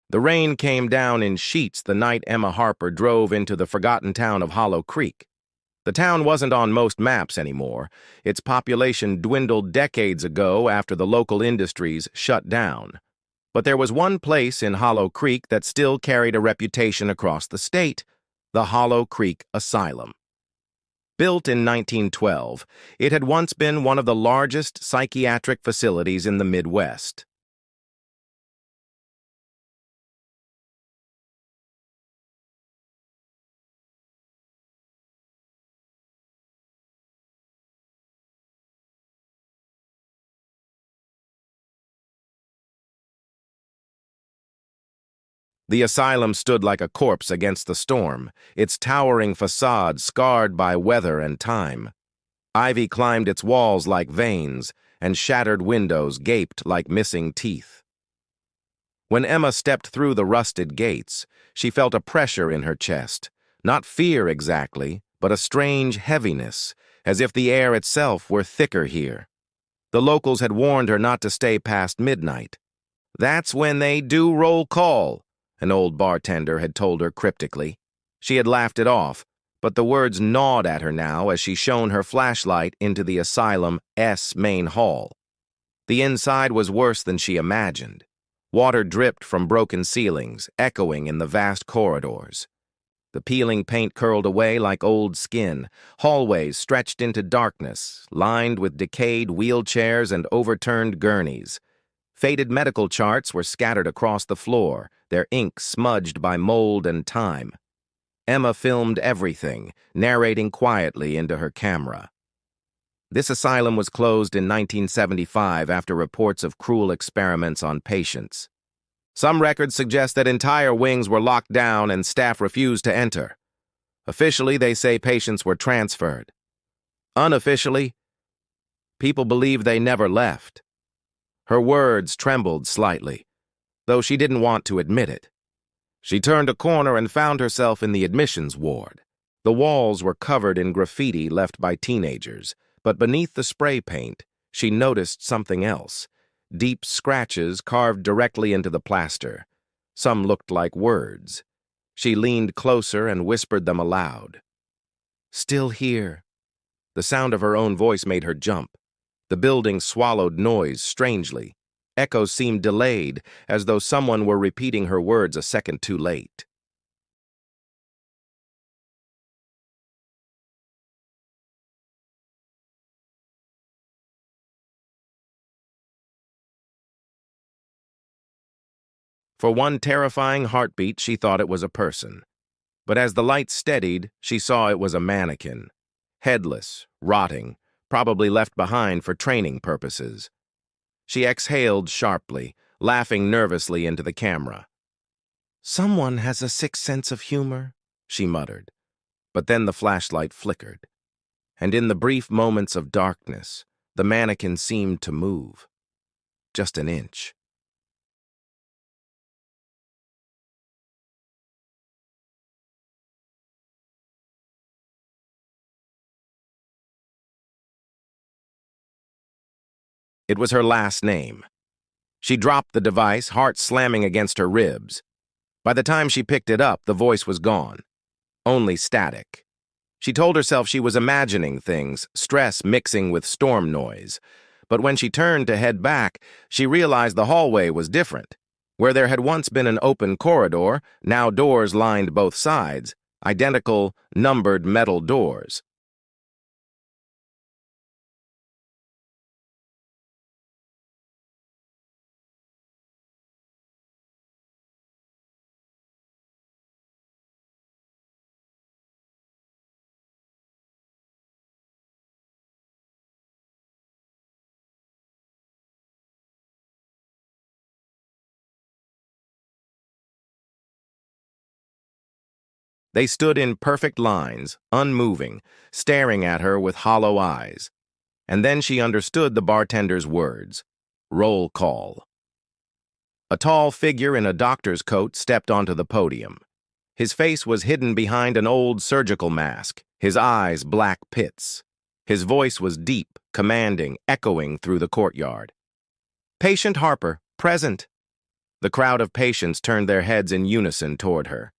The rain came down in sheets the night Emma Harper drove into the forgotten town of Hollow Creek. The town wasn't on most maps anymore. Its population dwindled decades ago after the local industries shut down. But there was one place in Hollow Creek that still carried a reputation across the state: the Hollow Creek Asylum. Built in 1912, it had once been one of the largest psychiatric facilities in the Midwest. The asylum stood like a corpse against the storm, its towering facade scarred by weather and time. Ivy climbed its walls like veins, and shattered windows gaped like missing teeth. When Emma stepped through the rusted gates, she felt a pressure in her chest, not fear exactly, but a strange heaviness, as if the air itself were thicker here. The locals had warned her not to stay past midnight. "That's when they do roll call," an old bartender had told her cryptically. She had laughed it off, but the words gnawed at her now as she shone her flashlight into the asylum's main hall. The inside was worse than she imagined. Water dripped from broken ceilings, echoing in the vast corridors. The peeling paint curled away like old skin. Hallways stretched into darkness, lined with decayed wheelchairs and overturned gurneys. Faded medical charts were scattered across the floor, their ink smudged by mold and time. Emma filmed everything, narrating quietly into her camera. This asylum was closed in 1975 after reports of cruel experiments on patients. Some records suggest that entire wings were locked down and staff refused to enter. Officially, they say patients were transferred. Unofficially, people believe they never left. Her words trembled slightly, though she didn't want to admit it. She turned a corner and found herself in the admissions ward. The walls were covered in graffiti left by teenagers, but beneath the spray paint, she noticed something else: deep scratches carved directly into the plaster. Some looked like words. She leaned closer and whispered them aloud. "Still here." The sound of her own voice made her jump. The building swallowed noise strangely. Echoes seemed delayed, as though someone were repeating her words a second too late. For one terrifying heartbeat, she thought it was a person. But as the light steadied, she saw it was a mannequin. Headless, rotting, probably left behind for training purposes. She exhaled sharply, laughing nervously into the camera. "Someone has a sick sense of humor," she muttered. But then the flashlight flickered, and in the brief moments of darkness, the mannequin seemed to move. Just an inch. It was her last name. She dropped the device, heart slamming against her ribs. By the time she picked it up, the voice was gone. Only static. She told herself she was imagining things, stress mixing with storm noise. But when she turned to head back, she realized the hallway was different. Where there had once been an open corridor, now doors lined both sides, identical, numbered metal doors. They stood in perfect lines, unmoving, staring at her with hollow eyes. And then she understood the bartender's words. Roll call. A tall figure in a doctor's coat stepped onto the podium. His face was hidden behind an old surgical mask, his eyes black pits. His voice was deep, commanding, echoing through the courtyard. "Patient Harper, present." The crowd of patients turned their heads in unison toward her.